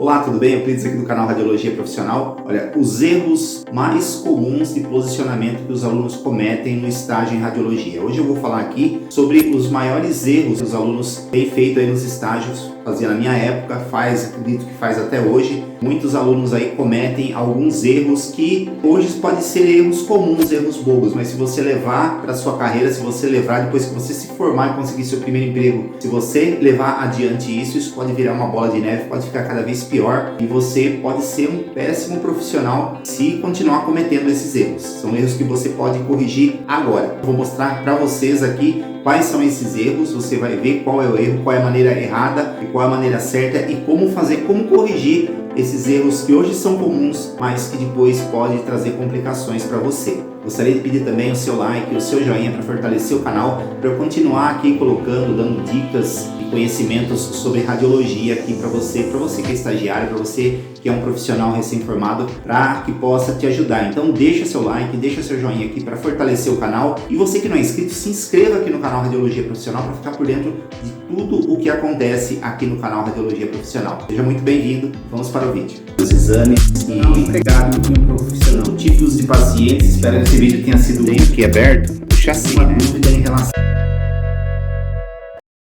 Olá, tudo bem? Eu Pedro aqui do canal Radiologia Profissional. Olha, os erros mais comuns de posicionamento que os alunos cometem no estágio em radiologia. Hoje eu vou falar aqui sobre os maiores erros que os alunos têm feito aí nos estágios. Fazia na minha época, acredito que faz até hoje. Muitos alunos aí cometem alguns erros que hoje podem ser erros comuns, erros bobos, mas se você levar para sua carreira, se você levar depois que você se formar e conseguir seu primeiro emprego, se você levar adiante isso pode virar uma bola de neve, pode ficar cada vez pior e você pode ser um péssimo profissional se continuar cometendo esses erros. São erros que você pode corrigir agora. Eu vou mostrar para vocês aqui quais são esses erros, você vai ver qual é o erro, qual é a maneira errada e qual é a maneira certa e como fazer, como corrigir esses erros que hoje são comuns, mas que depois pode trazer complicações para você. Gostaria de pedir também o seu like, o seu joinha para fortalecer o canal, para eu continuar aqui colocando, dando dicas e conhecimentos sobre radiologia aqui para você que é estagiário, para você que é um profissional recém-formado, para que possa te ajudar. Então deixa seu like, deixa seu joinha aqui para fortalecer o canal e você que não é inscrito, se inscreva aqui no canal Radiologia Profissional para ficar por dentro de tudo o que acontece aqui no canal Radiologia Profissional. Seja muito bem-vindo, vamos para o vídeo. Os exames e empregado de um profissional, tipos de pacientes, espero que esse vídeo tenha sido bem aqui aberto, o chassi, né? Dúvida em relação.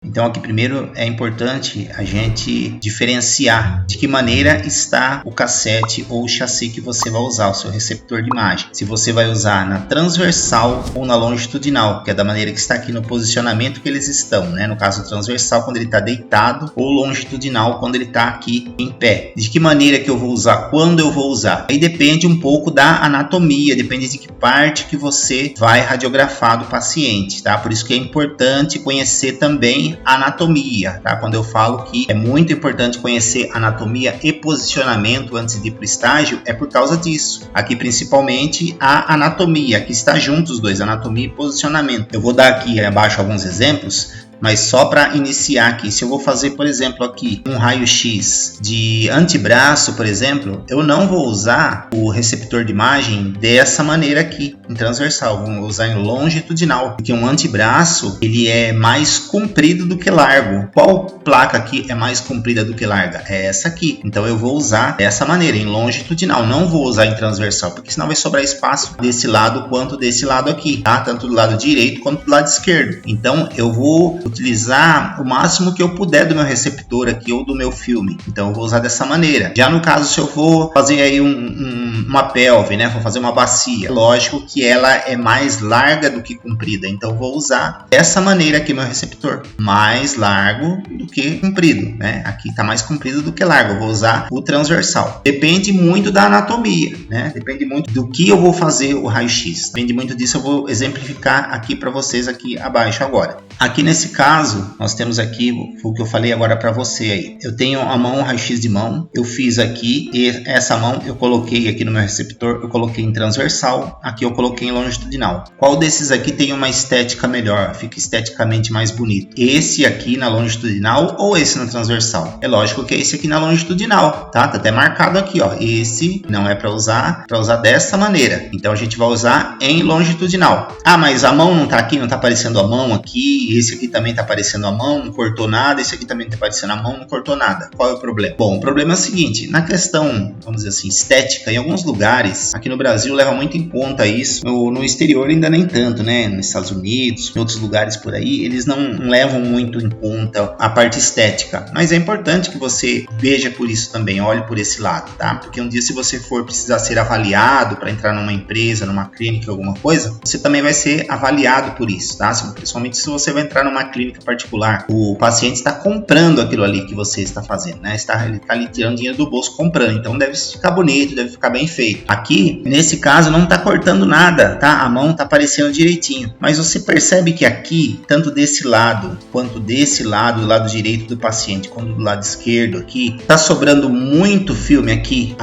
Então aqui primeiro é importante a gente diferenciar de que maneira está o cassete ou o chassi que você vai usar, o seu receptor de imagem. Se você vai usar na transversal ou na longitudinal, que é da maneira que está aqui no posicionamento que eles estão, né? No caso transversal quando ele está deitado ou longitudinal quando ele está aqui em pé. De que maneira que eu vou usar, quando eu vou usar? Aí depende um pouco da anatomia, depende de que parte que você vai radiografar do paciente, tá? Por isso que é importante conhecer também anatomia, tá? Quando eu falo que é muito importante conhecer anatomia e posicionamento antes de ir para o estágio, é por causa disso. Aqui principalmente a anatomia, aqui está junto os dois, anatomia e posicionamento. Eu vou dar aqui abaixo alguns exemplos, mas só para iniciar aqui, se eu vou fazer, por exemplo, aqui um raio-x de antebraço, por exemplo, eu não vou usar o receptor de imagem dessa maneira aqui, em transversal, vou usar em longitudinal, porque um antebraço, ele é mais comprido do que largo. Qual placa aqui é mais comprida do que larga? É essa aqui. Então eu vou usar dessa maneira, em longitudinal, não vou usar em transversal, porque senão vai sobrar espaço desse lado quanto desse lado aqui, tá? Tanto do lado direito quanto do lado esquerdo. Então eu vou utilizar o máximo que eu puder do meu receptor aqui ou do meu filme. Então eu vou usar dessa maneira. Já no caso, se eu for fazer aí uma pelve, né? Vou fazer uma bacia. Lógico que ela é mais larga do que comprida. Então eu vou usar dessa maneira aqui meu receptor. Mais largo do que comprido, né? Aqui está mais comprido do que largo. Eu vou usar o transversal. Depende muito da anatomia, né? Depende muito do que eu vou fazer o raio-x. Depende muito disso. Eu vou exemplificar aqui para vocês aqui abaixo agora. Aqui nesse caso, nós temos aqui o que eu falei agora para você aí. Eu tenho a mão, raio-x de mão, eu fiz aqui e essa mão eu coloquei aqui no meu receptor, eu coloquei em transversal, aqui eu coloquei em longitudinal. Qual desses aqui tem uma estética melhor, fica esteticamente mais bonito? Esse aqui na longitudinal ou esse na transversal? É lógico que é esse aqui na longitudinal, tá? Tá até marcado aqui, ó. Esse não é para usar dessa maneira. Então a gente vai usar em longitudinal. Ah, mas a mão não tá aqui, não tá aparecendo a mão aqui, esse aqui também tá aparecendo a mão, não cortou nada, esse aqui também tá aparecendo a mão, não cortou nada. Qual é o problema? Bom, o problema é o seguinte, na questão, vamos dizer assim, estética, em alguns lugares, aqui no Brasil leva muito em conta isso, no exterior ainda nem tanto, né? Nos Estados Unidos, em outros lugares por aí, eles não levam muito em conta a parte estética, mas é importante que você veja por isso também, olhe por esse lado, tá? Porque um dia se você for precisar ser avaliado para entrar numa empresa, numa clínica, alguma coisa, você também vai ser avaliado por isso, tá? Principalmente se você vai entrar numa clínica particular, o paciente está comprando aquilo ali que você está fazendo, né? Ele está ali tirando dinheiro do bolso comprando, então deve ficar bonito, deve ficar bem feito. Aqui, nesse caso, não está cortando nada, tá? A mão está aparecendo direitinho, mas você percebe que aqui, tanto desse lado quanto desse lado, do lado direito do paciente, quanto do lado esquerdo aqui, está sobrando muito filme aqui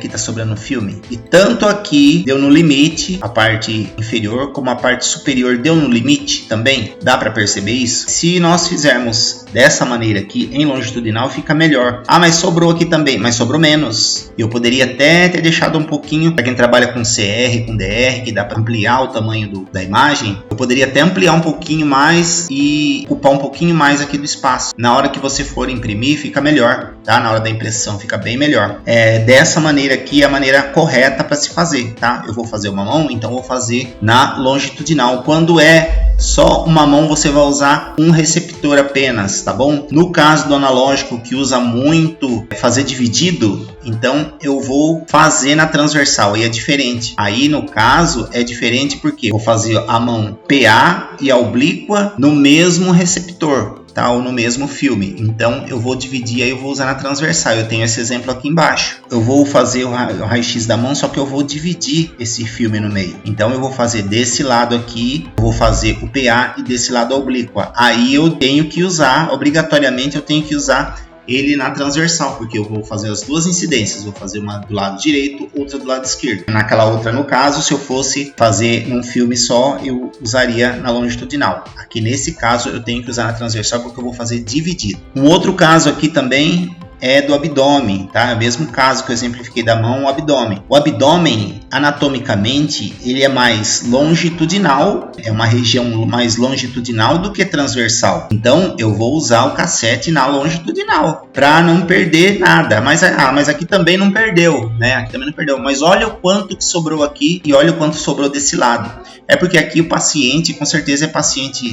está sobrando filme, e tanto aqui deu no limite, a parte inferior, como a parte superior deu no limite também, dá para perceber isso? Se nós fizermos dessa maneira aqui, em longitudinal, fica melhor. Ah, mas sobrou aqui também, mas sobrou menos. Eu poderia até ter deixado um pouquinho, para quem trabalha com CR, com DR, que dá para ampliar o tamanho da imagem, eu poderia até ampliar um pouquinho mais e ocupar um pouquinho mais aqui do espaço. Na hora que você for imprimir, fica melhor, tá? Na hora da impressão fica bem melhor. Dessa maneira aqui é a maneira correta para se fazer, tá? Eu vou fazer uma mão, então vou fazer na longitudinal. Quando é só uma mão, você vai usar um receptor apenas, tá bom? No caso do analógico, que usa muito fazer dividido, então eu vou fazer na transversal e é diferente. Aí no caso é diferente porque eu vou fazer a mão PA e a oblíqua no mesmo receptor, tá? Ou no mesmo filme. Então eu vou dividir, aí eu vou usar na transversal. Eu tenho esse exemplo aqui embaixo. Eu vou fazer o raio-x da mão, só que eu vou dividir esse filme no meio. Então eu vou fazer desse lado aqui, eu vou fazer o PA e desse lado a oblíqua. Aí eu tenho que usar, obrigatoriamente eu tenho que usar ele na transversal, porque eu vou fazer as duas incidências, vou fazer uma do lado direito, outra do lado esquerdo. Naquela outra, no caso, se eu fosse fazer num filme só, eu usaria na longitudinal. Aqui nesse caso eu tenho que usar na transversal porque eu vou fazer dividido. Um outro caso aqui também é do abdômen, tá? O mesmo caso que eu exemplifiquei da mão, o abdômen. O abdômen, anatomicamente, ele é mais longitudinal, é uma região mais longitudinal do que transversal. Então, eu vou usar o cassete na longitudinal, para não perder nada. Mas aqui também não perdeu, né? Aqui também não perdeu. Mas olha o quanto que sobrou aqui e olha o quanto sobrou desse lado. É porque aqui o paciente, com certeza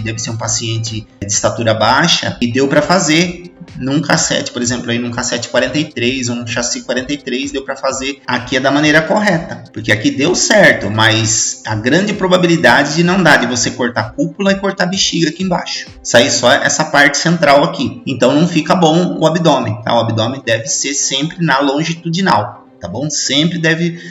deve ser um paciente de estatura baixa e deu para fazer num cassete, por exemplo, aí num cassete 43 ou num chassi 43, deu para fazer. Aqui é da maneira correta, porque aqui deu certo, mas a grande probabilidade de não dar, de você cortar a cúpula e cortar a bexiga aqui embaixo, sair só essa parte central aqui, então não fica bom o abdômen, tá? O abdômen deve ser sempre na longitudinal, tá bom? Sempre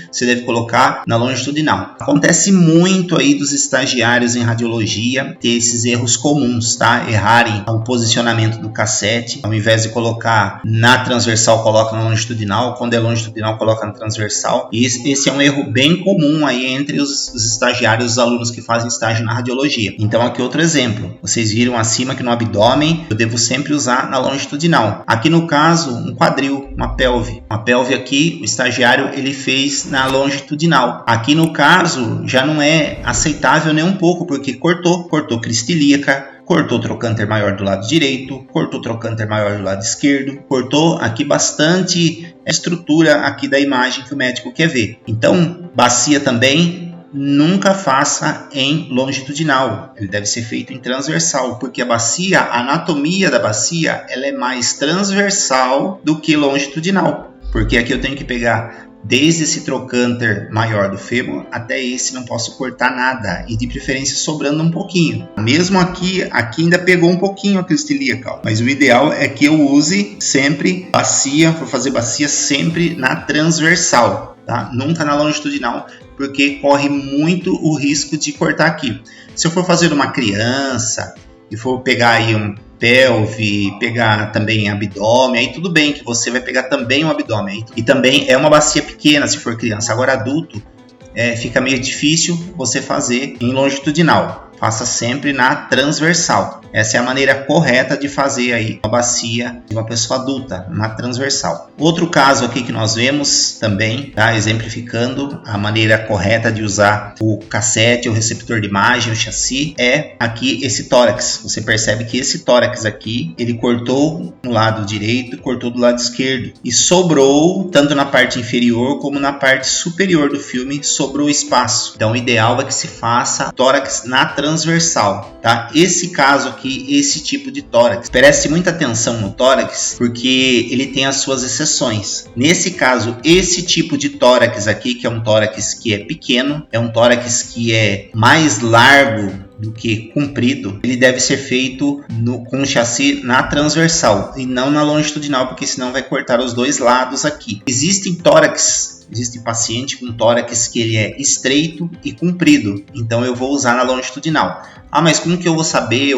você deve colocar na longitudinal. Acontece muito aí dos estagiários em radiologia ter esses erros comuns, tá? Errarem o posicionamento do cassete, ao invés de colocar na transversal, coloca na longitudinal, quando é longitudinal, coloca na transversal. E esse é um erro bem comum aí entre os estagiários, os alunos que fazem estágio na radiologia. Então aqui outro exemplo, vocês viram acima que no abdômen eu devo sempre usar na longitudinal. Aqui no caso, um quadril, uma pelve aqui, o estagiário ele fez na longitudinal. Aqui no caso já não é aceitável nem um pouco, porque cortou crista ilíaca, cortou o trocânter maior do lado direito, cortou o trocânter maior do lado esquerdo, cortou aqui bastante estrutura aqui da imagem que o médico quer ver. Então, bacia também nunca faça em longitudinal, ele deve ser feito em transversal, porque a anatomia da bacia ela é mais transversal do que longitudinal. Porque aqui eu tenho que pegar desde esse trocânter maior do fêmur até esse, não posso cortar nada, e de preferência sobrando um pouquinho. Mesmo aqui ainda pegou um pouquinho a crista ilíaca, mas o ideal é que eu use sempre bacia, vou fazer bacia sempre na transversal, tá? Nunca na longitudinal, porque corre muito o risco de cortar aqui. Se eu for fazer uma criança e for pegar aí um pelve, pegar também abdômen, aí tudo bem que você vai pegar também o abdômen. E também é uma bacia pequena se for criança. Agora adulto, fica meio difícil você fazer em longitudinal. Faça sempre na transversal. Essa é a maneira correta de fazer aí uma bacia de uma pessoa adulta, na transversal. Outro caso aqui que nós vemos também, tá? Exemplificando a maneira correta de usar o cassete, o receptor de imagem, o chassi, é aqui esse tórax. Você percebe que esse tórax aqui, ele cortou no lado direito, cortou do lado esquerdo. E sobrou, tanto na parte inferior como na parte superior do filme, sobrou espaço. Então o ideal é que se faça tórax na transversal, tá? Esse caso aqui, esse tipo de tórax, preste muita atenção no tórax, porque ele tem as suas exceções. Nesse caso, esse tipo de tórax aqui, que é um tórax que é pequeno, é um tórax que é mais largo do que comprido, ele deve ser feito com o chassi na transversal e não na longitudinal, porque senão vai cortar os dois lados aqui. Existe paciente com tórax que ele é estreito e comprido, então eu vou usar na longitudinal. Ah, mas como que eu vou saber?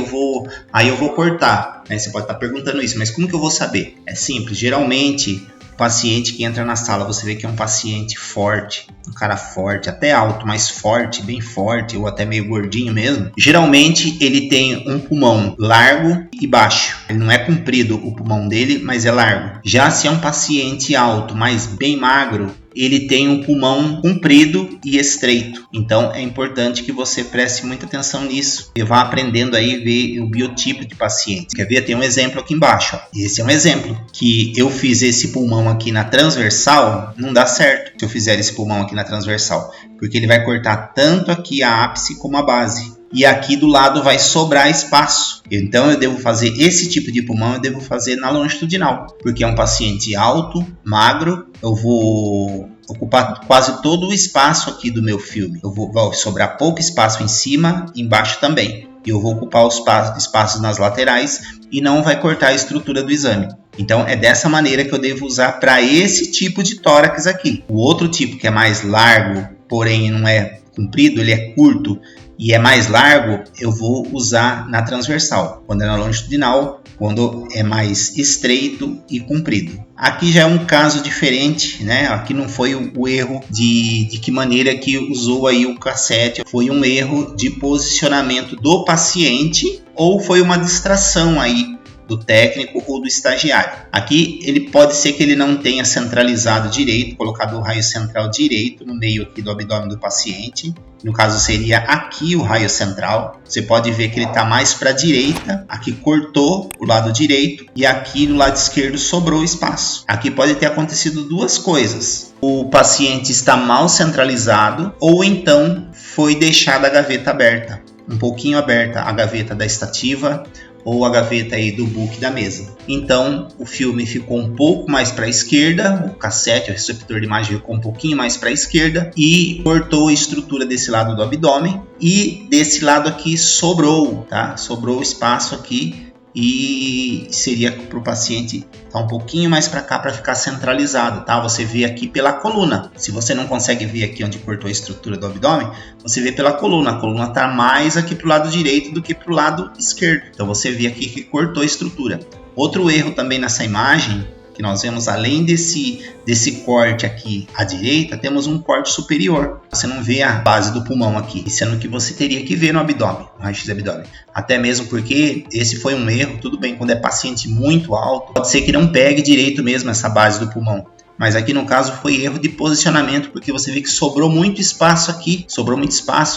Aí eu vou cortar. Você pode estar perguntando isso, mas como que eu vou saber? É simples, geralmente o paciente que entra na sala, você vê que é um paciente forte, um cara forte, até alto, mas forte, bem forte, ou até meio gordinho mesmo, geralmente ele tem um pulmão largo e baixo. Ele não é comprido o pulmão dele, mas é largo. Já se é um paciente alto, mas bem magro, ele tem um pulmão comprido e estreito. Então é importante que você preste muita atenção nisso e vá aprendendo aí ver o biotipo de paciente. Quer ver? Tem um exemplo aqui embaixo. Ó. Esse é um exemplo que eu fiz esse pulmão aqui na transversal, não dá certo se eu fizer esse pulmão aqui na transversal, porque ele vai cortar tanto aqui a ápice como a base. E aqui do lado vai sobrar espaço. Então eu devo fazer esse tipo de pulmão, eu devo fazer na longitudinal, porque é um paciente alto, magro, eu vou ocupar quase todo o espaço aqui do meu filme. Vai sobrar pouco espaço em cima, embaixo também. E eu vou ocupar os espaços nas laterais e não vai cortar a estrutura do exame. Então é dessa maneira que eu devo usar para esse tipo de tórax aqui. O outro tipo que é mais largo, porém não é comprido, ele é curto e é mais largo, eu vou usar na transversal. Quando é na longitudinal, quando é mais estreito e comprido. Aqui já é um caso diferente, né? Aqui não foi o erro de que maneira que usou aí o cassete. Foi um erro de posicionamento do paciente ou foi uma distração aí do técnico ou do estagiário. Aqui ele pode ser que ele não tenha centralizado direito, colocado o raio central direito no meio aqui do abdômen do paciente. No caso seria aqui o raio central. Você pode ver que ele está mais para a direita. Aqui cortou o lado direito e aqui no lado esquerdo sobrou espaço. Aqui pode ter acontecido duas coisas. O paciente está mal centralizado ou então foi deixada a gaveta aberta. Um pouquinho aberta a gaveta da estativa ou a gaveta aí do book da mesa. Então o filme ficou um pouco mais para a esquerda, o cassete, o receptor de imagem ficou um pouquinho mais para a esquerda e cortou a estrutura desse lado do abdômen e desse lado aqui sobrou, tá? Sobrou espaço aqui e seria para o paciente estar um pouquinho mais para cá para ficar centralizado, tá? Você vê aqui pela coluna. Se você não consegue ver aqui onde cortou a estrutura do abdômen, você vê pela coluna. A coluna está mais aqui para o lado direito do que para o lado esquerdo. Então você vê aqui que cortou a estrutura. Outro erro também nessa imagem que nós vemos, além desse corte aqui à direita, temos um corte superior. Você não vê a base do pulmão aqui, sendo que você teria que ver no abdômen, no raio-x abdômen. Até mesmo porque esse foi um erro, tudo bem, quando é paciente muito alto, pode ser que não pegue direito mesmo essa base do pulmão. Mas aqui no caso foi erro de posicionamento, porque você vê que sobrou muito espaço aqui,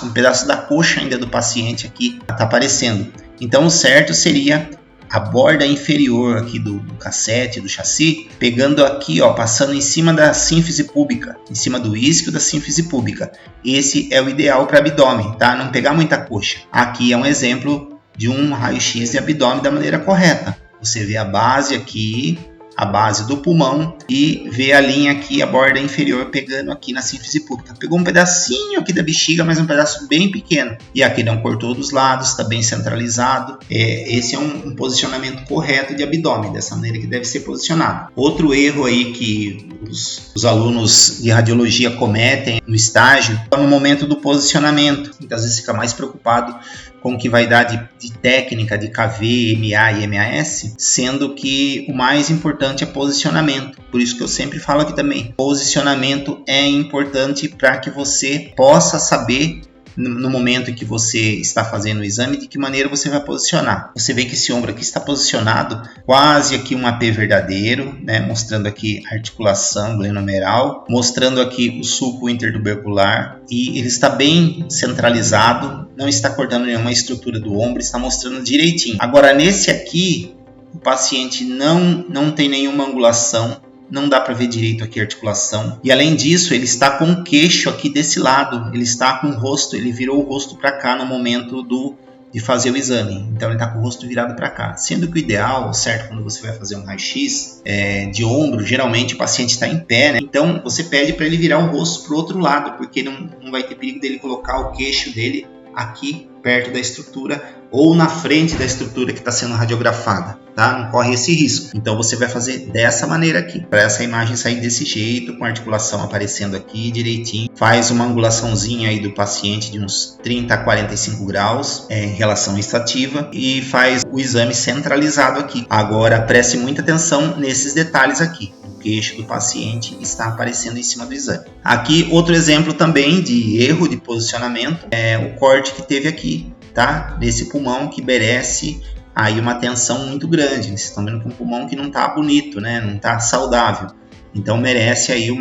um pedaço da coxa ainda do paciente aqui está aparecendo. Então o certo seria a borda inferior aqui do cassete, do chassi, pegando aqui, ó, passando em cima da sínfise púbica, em cima do isquio da sínfise púbica. Esse é o ideal para abdômen, tá? Não pegar muita coxa. Aqui é um exemplo de um raio-x de abdômen da maneira correta. Você vê a base aqui, a base do pulmão e vê a linha aqui, a borda inferior pegando aqui na sínfise púbica. Pegou um pedacinho aqui da bexiga, mas um pedaço bem pequeno. E aqui não cortou dos lados, está bem centralizado. Esse é um posicionamento correto de abdômen, dessa maneira que deve ser posicionado. Outro erro aí que os alunos de radiologia cometem no estágio é no momento do posicionamento. Muitas vezes fica mais preocupado com o que vai dar de técnica de KV, MA e MAS, sendo que o mais importante é posicionamento. Por isso que eu sempre falo aqui também, posicionamento é importante para que você possa saber no momento em que você está fazendo o exame, de que maneira você vai posicionar. Você vê que esse ombro aqui está posicionado quase aqui um AP verdadeiro, né? Mostrando aqui a articulação glenomeral, mostrando aqui o sulco intertubercular e ele está bem centralizado, não está cortando nenhuma estrutura do ombro, está mostrando direitinho. Agora nesse aqui, o paciente não tem nenhuma angulação, não dá para ver direito aqui a articulação. E além disso, ele está com o queixo aqui desse lado. Ele está com o rosto, ele virou o rosto para cá no momento de fazer o exame. Então ele está com o rosto virado para cá. Sendo que o ideal, certo, quando você vai fazer um raio-x de ombro, geralmente o paciente está em pé, né? Então você pede para ele virar o rosto para o outro lado, porque não vai ter perigo dele colocar o queixo dele aqui perto da estrutura ou na frente da estrutura que está sendo radiografada, tá? Não corre esse risco. Então você vai fazer dessa maneira aqui, para essa imagem sair desse jeito, com a articulação aparecendo aqui direitinho. Faz uma angulaçãozinha aí do paciente de uns 30 a 45 graus em relação à estativa e faz o exame centralizado aqui. Agora preste muita atenção nesses detalhes aqui. queixo do paciente está aparecendo em cima do exame. Aqui outro exemplo também de erro de posicionamento é o corte que teve aqui, tá? Desse pulmão que merece aí uma atenção muito grande. Vocês estão vendo que é um pulmão que não está bonito, né? Não está saudável. Então merece aí um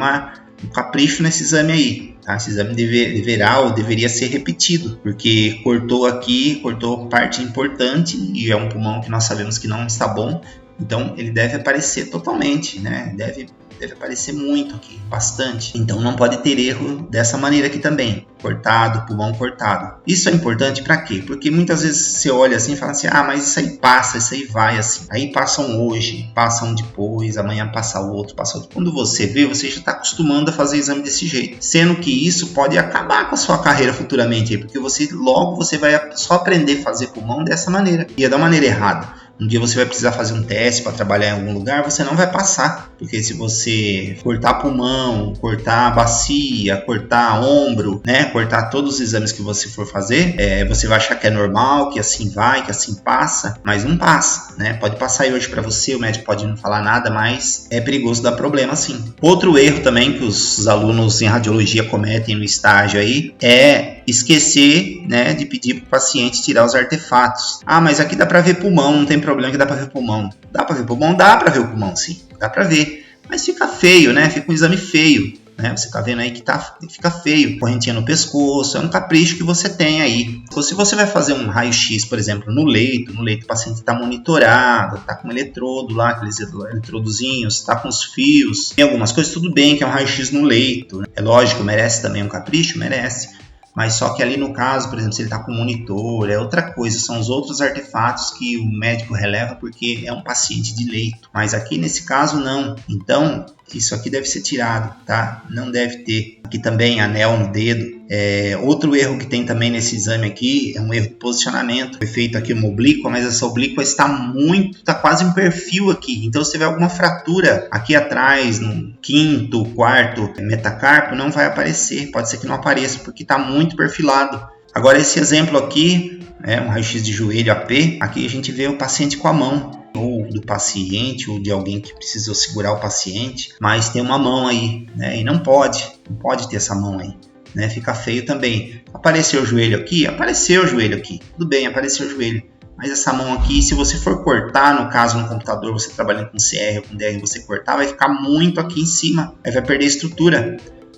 capricho nesse exame aí. Tá? Esse exame deverá ou deveria ser repetido, porque cortou parte importante e é um pulmão que nós sabemos que não está bom. Então ele deve aparecer totalmente, né? Deve aparecer muito aqui, bastante. Então não pode ter erro dessa maneira aqui também. Cortado, pulmão cortado. Isso é importante para quê? Porque muitas vezes você olha assim e fala assim, mas isso aí passa, isso aí vai assim. Aí passam hoje, passam depois, amanhã passa outro, passa outro. Quando você vê, você já está acostumando a fazer exame desse jeito. Sendo que isso pode acabar com a sua carreira futuramente, porque você vai só aprender a fazer pulmão dessa maneira. E é da maneira errada. Um dia você vai precisar fazer um teste para trabalhar em algum lugar, você não vai passar. Porque se você cortar pulmão, cortar bacia, cortar ombro, né, cortar todos os exames que você for fazer, você vai achar que é normal, que assim vai, que assim passa, mas não passa, né? Pode passar aí hoje para você, o médico pode não falar nada, mas é perigoso dar problema sim. Outro erro também que os alunos em radiologia cometem no estágio aí é esquecer, né, de pedir para o paciente tirar os artefatos. Mas aqui dá para ver pulmão, não tem problema que dá para ver pulmão. Dá para ver pulmão? Dá para ver o pulmão, sim. Dá para ver. Mas fica feio, né? Fica um exame feio, né? Você tá vendo aí que fica feio. Correntinha no pescoço, é um capricho que você tem aí. Se você vai fazer um raio-x, por exemplo, no leito o paciente está monitorado, está com um eletrodo lá, aqueles eletrodozinhos, está com os fios. Tem algumas coisas, tudo bem que é um raio-x no leito, né? É lógico, merece também um capricho, merece. Mas só que ali no caso, por exemplo, se ele está com monitor, é outra coisa, são os outros artefatos que o médico releva porque é um paciente de leito. Mas aqui nesse caso não. Então, isso aqui deve ser tirado, tá? Não deve ter. Aqui também anel no dedo. Outro erro que tem também nesse exame aqui é um erro de posicionamento. Foi feito aqui uma oblíqua, mas essa oblíqua está quase em perfil aqui. Então, se tiver alguma fratura aqui atrás, no quinto, quarto metacarpo, não vai aparecer. Pode ser que não apareça, porque está muito perfilado. Agora, esse exemplo aqui, um raio-x de joelho AP, aqui a gente vê o paciente com a mão, ou do paciente, ou de alguém que precisou segurar o paciente, mas tem uma mão aí, né? E não pode ter essa mão aí, né? Fica feio também. Apareceu o joelho aqui? Apareceu o joelho aqui. Tudo bem, apareceu o joelho. Mas essa mão aqui, se você for cortar, no caso no computador, você trabalhando com CR ou com DR, você cortar, vai ficar muito aqui em cima, aí vai perder estrutura.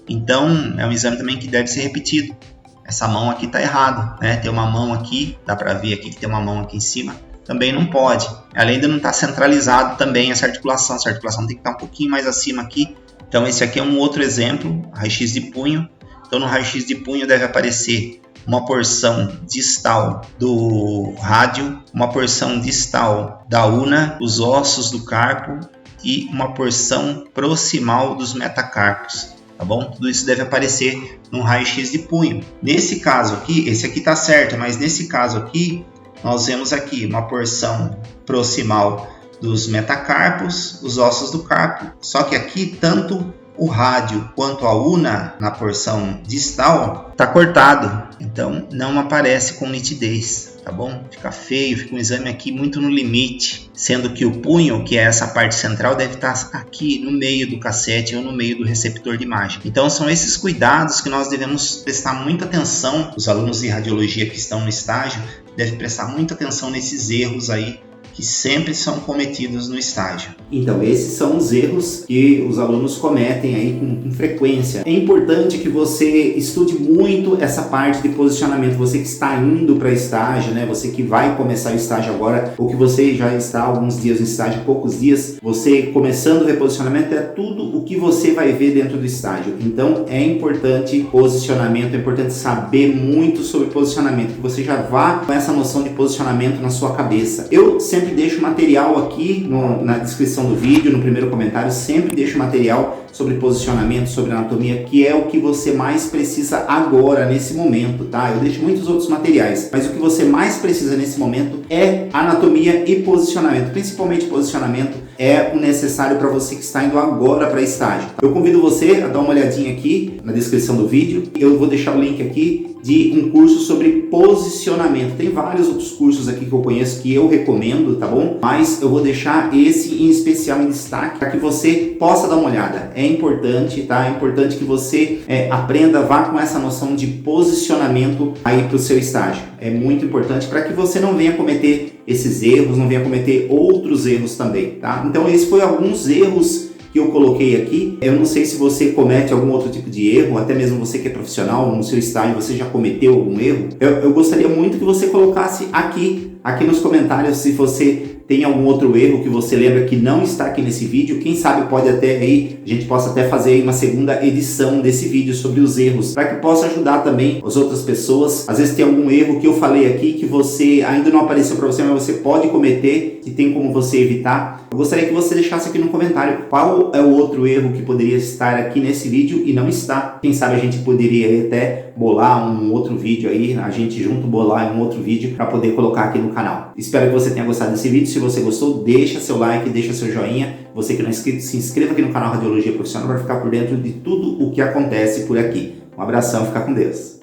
Então, é um exame também que deve ser repetido. Essa mão aqui está errado, né? Tem uma mão aqui, dá para ver aqui que tem uma mão aqui em cima. Também não pode. Além de não estar centralizado também essa articulação tem que estar um pouquinho mais acima aqui. Então esse aqui é um outro exemplo, raio-x de punho. Então no raio-x de punho deve aparecer uma porção distal do rádio, uma porção distal da una, os ossos do carpo e uma porção proximal dos metacarpos. Tá bom? Tudo isso deve aparecer no raio-x de punho. Nesse caso aqui, esse aqui está certo, mas nesse caso aqui, nós vemos aqui uma porção proximal dos metacarpos, os ossos do carpo. Só que aqui, tanto o rádio quanto a una, na porção distal, está cortado. Então, não aparece com nitidez, tá bom? Fica feio, fica um exame aqui muito no limite. Sendo que o punho, que é essa parte central, deve estar aqui no meio do cassete ou no meio do receptor de imagem. Então, são esses cuidados que nós devemos prestar muita atenção. Os alunos de radiologia que estão no estágio devem prestar muita atenção nesses erros aí que sempre são cometidos no estágio. Então, esses são os erros que os alunos cometem aí com frequência. É importante que você estude muito essa parte de posicionamento. Você que está indo para estágio, né? Você que vai começar o estágio agora, ou que você já está há alguns dias no estágio, poucos dias, você começando o reposicionamento, é tudo o que você vai ver dentro do estágio. Então, é importante posicionamento, é importante saber muito sobre posicionamento, que você já vá com essa noção de posicionamento na sua cabeça. Eu sempre deixo material aqui na descrição do vídeo, no primeiro comentário, sempre deixo material sobre posicionamento, sobre anatomia, que é o que você mais precisa agora, nesse momento, tá? Eu deixo muitos outros materiais, mas o que você mais precisa nesse momento é anatomia e posicionamento, principalmente posicionamento é o necessário para você que está indo agora para estágio. Eu convido você a dar uma olhadinha aqui na descrição do vídeo, eu vou deixar o link aqui de um curso sobre posicionamento. Tem vários outros cursos aqui que eu conheço que eu recomendo, tá bom? Mas eu vou deixar esse em especial em destaque para que você possa dar uma olhada. É importante, tá? É importante que você aprenda, vá com essa noção de posicionamento aí para o seu estágio. É muito importante para que você não venha cometer esses erros, não venha cometer outros erros também, tá? Então, esses foram alguns erros que eu coloquei aqui. Eu não sei se você comete algum outro tipo de erro, até mesmo você que é profissional, no seu estágio você já cometeu algum erro. Eu gostaria muito que você colocasse aqui nos comentários se você tem algum outro erro que você lembra que não está aqui nesse vídeo. Quem sabe pode até aí, a gente possa até fazer aí uma segunda edição desse vídeo sobre os erros, para que possa ajudar também as outras pessoas. Às vezes tem algum erro que eu falei aqui que você ainda não apareceu para você, mas você pode cometer e tem como você evitar. Eu gostaria que você deixasse aqui no comentário qual é o outro erro que poderia estar aqui nesse vídeo e não está. Quem sabe a gente poderia até bolar um outro vídeo aí, a gente junto bolar um outro vídeo para poder colocar aqui no canal. Espero que você tenha gostado desse vídeo. Se você gostou, deixa seu like, deixa seu joinha. Você que não é inscrito, se inscreva aqui no canal Radiologia Profissional para ficar por dentro de tudo o que acontece por aqui. Um abração, fica com Deus.